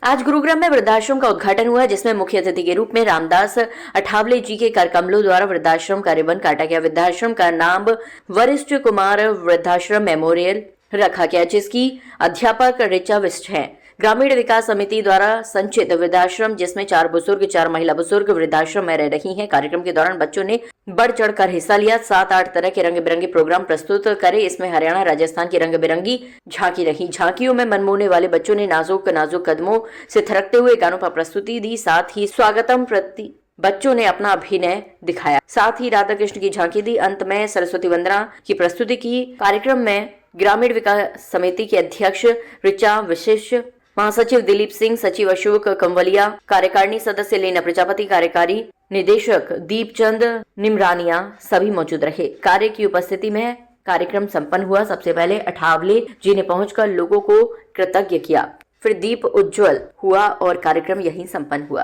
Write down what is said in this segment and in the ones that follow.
आज गुरुग्राम में वृद्धाश्रम का उद्घाटन हुआ, जिसमें मुख्य अतिथि के रूप में रामदास अठावले जी के कर कमलों द्वारा वृद्धाश्रम का रिबन काटा गया। वृद्धाश्रम का नाम वरिष्ठ कुमार वृद्धाश्रम मेमोरियल रखा गया, जिसकी अध्यापक ऋचा विष्ट है। ग्रामीण विकास समिति द्वारा संचित वृद्धाश्रम, जिसमें 4 बुजुर्ग 4 महिला बुजुर्ग वृद्धाश्रम में रह रही हैं। कार्यक्रम के दौरान बच्चों ने बढ़ चढ़कर हिस्सा लिया। 7-8 तरह के रंग बिरंगे प्रोग्राम प्रस्तुत करे। इसमें हरियाणा राजस्थान की रंग बिरंगी झांकी रही। झांकियों में मनमोहने वाले बच्चों ने नाजुक नाजुक कदमों से थिरकते हुए गानों पर प्रस्तुति दी। साथ ही स्वागतम प्रति बच्चों ने अपना अभिनय दिखाया। साथ ही राधा कृष्ण की झांकी दी। अंत में सरस्वती वंदना की प्रस्तुति की। कार्यक्रम में ग्रामीण विकास समिति के अध्यक्ष ऋचा विशिष्ट, महासचिव दिलीप सिंह, सचिव अशोक कंवलिया, कार्यकारिणी सदस्य लीना प्रजापति, कार्यकारी निदेशक दीपचंद निमरानिया सभी मौजूद रहे। कार्य की उपस्थिति में कार्यक्रम संपन्न हुआ। सबसे पहले अठावले जी ने पहुंचकर लोगों को कृतज्ञ किया, फिर दीप उज्जवल हुआ और कार्यक्रम यहीं संपन्न हुआ।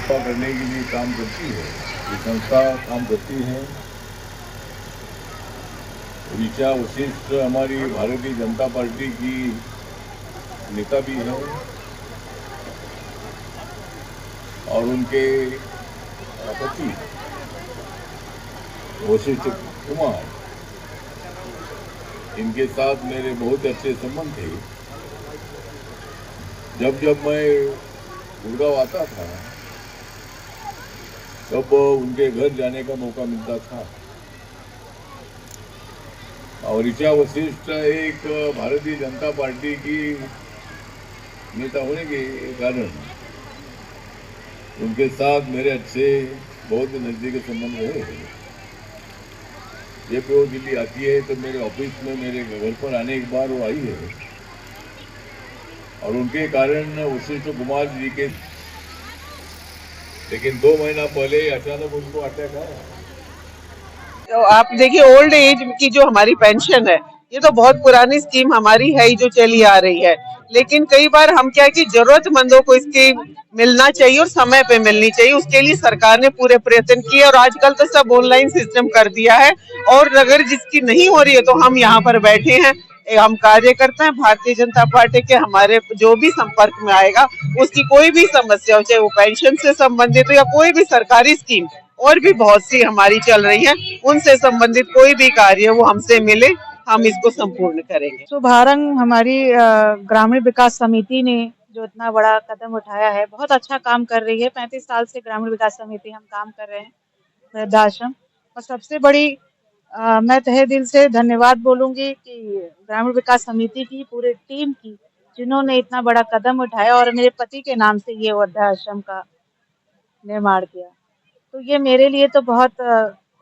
करने के लिए काम करती है, ये संस्था काम करती है। ऋचा वशिष्ठ हमारी भारतीय जनता पार्टी की नेता भी है और उनके पति वशिष्ठ कुमार, इनके साथ मेरे बहुत अच्छे संबंध थे। जब जब मैं गुड़गांव आता था तब उनके घर जाने का मौका मिलता था। और ऋचा वशिष्ठ एक भारतीय जनता पार्टी की नेता होने के कारण उनके साथ मेरे अच्छे बहुत नजदीकी संबंध रहे हैं। जब वो दिल्ली आती है तो मेरे ऑफिस में मेरे घर पर आने के बाद वो आई है और उनके कारण वशिष्ठ कुमार जी के, लेकिन 2 महीना पहले अचानक उनको अटैक आया। तो आप देखिए, ओल्ड एज की जो हमारी पेंशन है, ये तो बहुत पुरानी स्कीम हमारी है जो चली आ रही है, लेकिन कई बार हम क्या है कि जरूरतमंदों को इसकी मिलना चाहिए और समय पे मिलनी चाहिए। उसके लिए सरकार ने पूरे प्रयत्न किए और आजकल तो सब ऑनलाइन सिस्टम कर दिया है। और अगर जिसकी नहीं हो रही है तो हम यहाँ पर बैठे हैं, हम कार्य करते हैं। भारतीय जनता पार्टी के हमारे जो भी संपर्क में आएगा, उसकी कोई भी समस्या हो, चाहे वो पेंशन से संबंधित हो या कोई भी सरकारी स्कीम, और भी बहुत सी हमारी चल रही है, उनसे संबंधित कोई भी कार्य वो हमसे मिले, हम इसको संपूर्ण करेंगे। शुभारंभ हमारी ग्रामीण विकास समिति ने जो इतना बड़ा कदम उठाया है, बहुत अच्छा काम कर रही है। 35 साल से ग्रामीण विकास समिति हम काम कर रहे हैं वृद्धाश्रम। और सबसे बड़ी मैं तहे दिल से धन्यवाद बोलूंगी कि ग्रामीण विकास समिति की पूरी टीम की, जिन्होंने इतना बड़ा कदम उठाया और मेरे पति के नाम से ये वृद्धाश्रम का निर्माण किया। तो ये मेरे लिए तो बहुत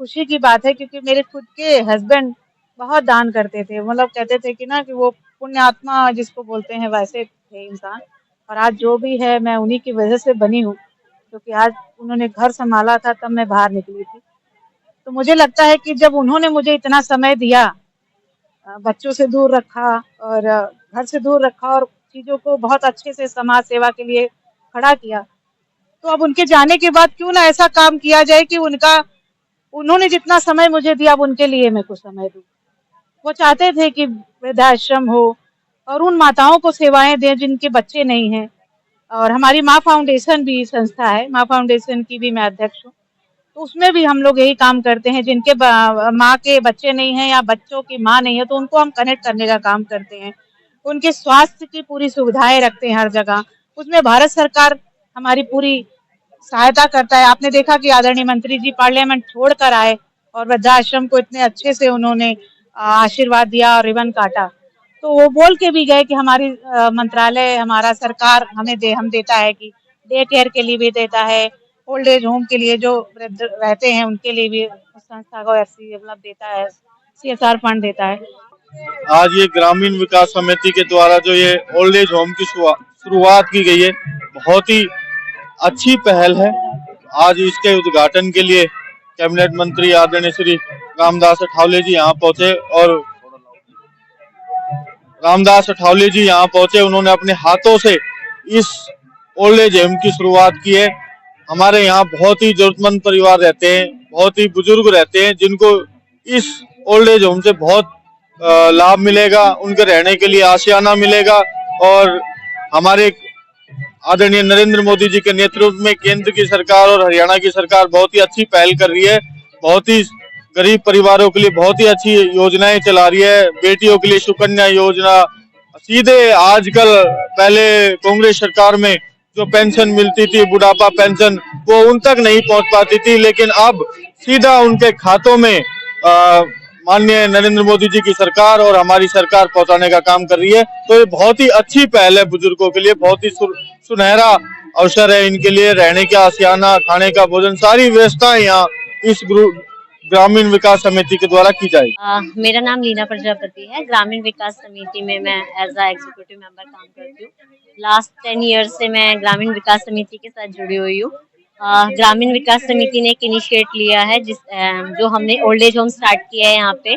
खुशी की बात है, क्योंकि मेरे खुद के हस्बैंड बहुत दान करते थे। मतलब कहते थे कि ना कि वो पुण्य आत्मा जिसको बोलते हैं वैसे थे इंसान। और आज जो भी है मैं उन्हीं की वजह से बनी हूँ, क्योंकि आज उन्होंने घर संभाला था तब मैं बाहर निकली थी। तो मुझे लगता है कि जब उन्होंने मुझे इतना समय दिया, बच्चों से दूर रखा और घर से दूर रखा और चीज़ों को बहुत अच्छे से समाज सेवा के लिए खड़ा किया, तो अब उनके जाने के बाद क्यों ना ऐसा काम किया जाए कि उन्होंने जितना समय मुझे दिया, अब उनके लिए मैं कुछ समय दूं। वो चाहते थे कि वृद्धाश्रम हो और उन माताओं को सेवाएं दें जिनके बच्चे नहीं हैं। और हमारी माँ फाउंडेशन भी संस्था है, माँ फाउंडेशन की भी मैं अध्यक्ष हूँ। तो उसमें भी हम लोग यही काम करते हैं, जिनके माँ के बच्चे नहीं हैं या बच्चों की माँ नहीं है, तो उनको हम कनेक्ट करने का काम करते हैं। उनके स्वास्थ्य की पूरी सुविधाएं रखते हैं हर जगह। उसमें भारत सरकार हमारी पूरी सहायता करता है। आपने देखा कि आदरणीय मंत्री जी पार्लियामेंट छोड़कर आए और वृद्धाश्रम को इतने अच्छे से उन्होंने आशीर्वाद दिया और रिबन काटा। तो वो बोल के भी गए कि हमारी मंत्रालय, हमारा सरकार हम देता है कि डे केयर के लिए भी देता है, ओल्ड एज होम के लिए जो वृद्ध रहते हैं उनके लिए भी संस्था को ऐसी मतलब देता है, CSR फंड देता है। आज ये ग्रामीण विकास समिति के द्वारा जो ये ओल्ड एज होम की शुरुआत की गई है, बहुत ही अच्छी पहल है। आज इसके उद्घाटन के लिए कैबिनेट मंत्री आदरणीय श्री रामदास अठावले जी यहाँ पहुंचे। उन्होंने अपने हाथों से इस ओल्ड एज होम की शुरुआत की है। हमारे यहाँ बहुत ही जरूरतमंद परिवार रहते हैं, बहुत ही बुजुर्ग रहते हैं, जिनको इस ओल्ड एज होम से बहुत लाभ मिलेगा, उनके रहने के लिए आशियाना मिलेगा और हमारे आदरणीय नरेंद्र मोदी जी के नेतृत्व में केंद्र की सरकार और हरियाणा की सरकार बहुत ही अच्छी पहल कर रही है। बहुत ही गरीब परिवारों के लिए बहुत ही अच्छी योजनाएं चला रही है। बेटियों के लिए सुकन्या योजना, सीधे आजकल पहले कांग्रेस सरकार में जो पेंशन मिलती थी, बुढ़ापा पेंशन, वो उन तक नहीं पहुंच पाती थी, लेकिन अब सीधा उनके खातों में माननीय नरेंद्र मोदी जी की सरकार और हमारी सरकार पहुंचाने का काम कर रही है। तो ये बहुत ही अच्छी पहल है बुजुर्गों के लिए, बहुत ही सुनहरा अवसर है इनके लिए। रहने का आशियाना, खाने का भोजन, सारी व्यवस्थाएं यहाँ इस ग्रामीण विकास समिति के द्वारा की जाएगी। मेरा नाम लीना प्रजापति है। ग्रामीण विकास समिति में मैं एज अ एग्जीक्यूटिव मेंबर काम करती हूँ। लास्ट 10 ईयर से मैं ग्रामीण विकास समिति के साथ जुड़ी हुई हूँ। ग्रामीण विकास समिति ने एक इनिशिएट लिया है जो हमने ओल्ड एज होम स्टार्ट किया है यहाँ पे।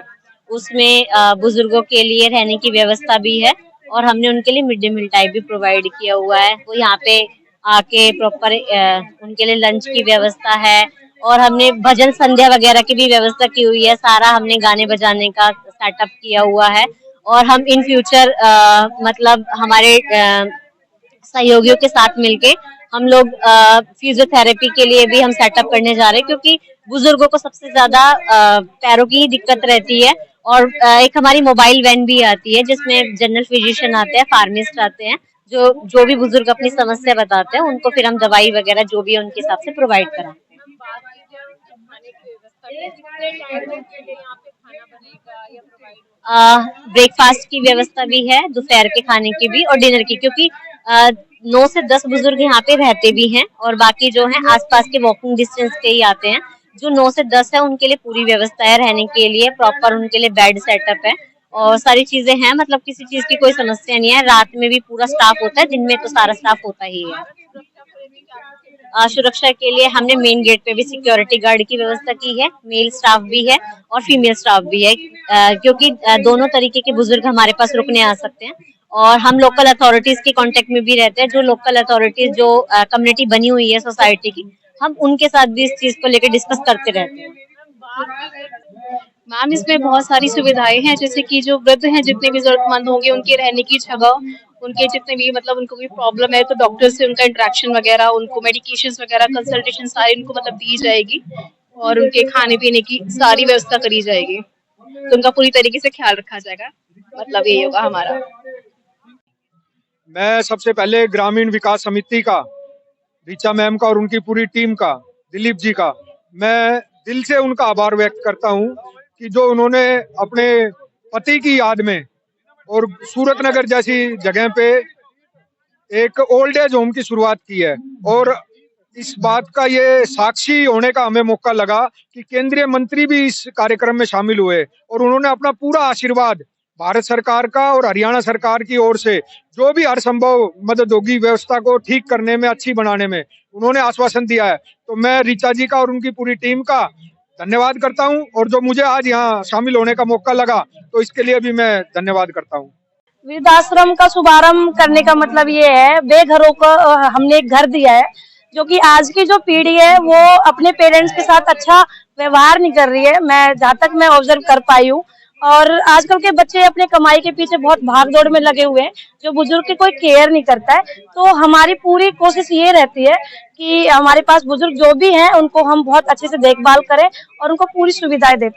उसमें बुजुर्गों के लिए रहने की व्यवस्था भी है और हमने उनके लिए मिड डे मील टाइप भी प्रोवाइड किया हुआ है। वो यहाँ पे आके प्रॉपर उनके लिए लंच की व्यवस्था है और हमने भजन संध्या वगैरह की भी व्यवस्था की हुई है। सारा हमने गाने बजाने का सेटअप किया हुआ है और हम इन फ्यूचर मतलब हमारे सहयोगियों के साथ मिलके हम लोग फिजियोथेरेपी के लिए भी हम सेटअप करने जा रहे हैं, क्योंकि बुजुर्गों को सबसे ज्यादा पैरों की ही दिक्कत रहती है। और एक हमारी मोबाइल वैन भी आती है जिसमें जनरल फिजिशियन आते हैं, फार्मिस्ट आते हैं, जो भी बुजुर्ग अपनी समस्या बताते हैं उनको फिर हम दवाई वगैरह जो भी है उनके हिसाब से प्रोवाइड कराते हैं। ब्रेकफास्ट की व्यवस्था भी है, दोपहर के खाने की भी और डिनर की, क्योंकि 9 से 10 बुजुर्ग यहाँ पे रहते भी हैं और बाकी जो है आसपास के वॉकिंग डिस्टेंस के ही आते हैं। जो 9 से 10 है उनके लिए पूरी व्यवस्था है रहने के लिए, प्रॉपर उनके लिए बेड सेटअप है और सारी चीजें हैं, मतलब किसी चीज की कोई समस्या नहीं है। रात में भी पूरा स्टाफ होता है, दिन में तो सारा स्टाफ होता ही है। सुरक्षा के लिए हमने मेन गेट पे भी सिक्योरिटी गार्ड की व्यवस्था की है। मेल स्टाफ भी है और फीमेल स्टाफ भी है, क्योंकि दोनों तरीके के बुजुर्ग हमारे पास रुकने आ सकते हैं। और हम लोकल अथॉरिटीज के कांटेक्ट में भी रहते हैं। जो लोकल अथॉरिटीज जो कम्युनिटी बनी हुई है सोसाइटी की, हम उनके साथ भी इस चीज को लेकर डिस्कस करते रहते हैं। मैम, इसमें बहुत सारी सुविधाएं हैं, जैसे कि जो वृद्ध हैं, जितने भी जरूरतमंद होंगे उनके रहने की जगह, उनके जितने भी मतलब उनको कोई प्रॉब्लम है तो डॉक्टर से उनका इंटरेक्शन वगैरह, उनको मेडिकेशंस वगैरह, कंसल्टेशन सारी उनको मतलब दी जाएगी और उनके खाने पीने की सारी व्यवस्था करी जाएगी, तो उनका पूरी तरीके से ख्याल रखा जाएगा। मतलब यही होगा हमारा। मैं सबसे पहले ग्रामीण विकास समिति का, ऋचा मैम का और उनकी पूरी टीम का, दिलीप जी का, मैं दिल से उनका आभार व्यक्त करता हूं कि जो उन्होंने अपने पति की याद में और सूरत नगर जैसी जगह पे एक ओल्ड एज होम की शुरुआत की है। और इस बात का ये साक्षी होने का हमें मौका लगा कि केंद्रीय मंत्री भी इस कार्यक्रम में शामिल हुए और उन्होंने अपना पूरा आशीर्वाद भारत सरकार का और हरियाणा सरकार की ओर से जो भी हर संभव मदद होगी व्यवस्था को ठीक करने में, अच्छी बनाने में, उन्होंने आश्वासन दिया है। तो मैं ऋचा जी का और उनकी पूरी टीम का धन्यवाद करता हूं और जो मुझे आज यहाँ शामिल होने का मौका लगा तो इसके लिए भी मैं धन्यवाद करता हूं। वृद्धाश्रम का शुभारंभ करने का मतलब ये है, बेघरों को हमने एक घर दिया है, जो कि आज की जो पीढ़ी है वो अपने पेरेंट्स के साथ अच्छा व्यवहार नहीं कर रही है, मैं जहाँ तक मैं ऑब्जर्व कर पाई हूँ। और आजकल के बच्चे अपने कमाई के पीछे बहुत भाग दौड़ में लगे हुए हैं, जो बुजुर्ग की कोई केयर नहीं करता है। तो हमारी पूरी कोशिश ये रहती है कि हमारे पास बुजुर्ग जो भी हैं उनको हम बहुत अच्छे से देखभाल करें और उनको पूरी सुविधाएं दे पाएं।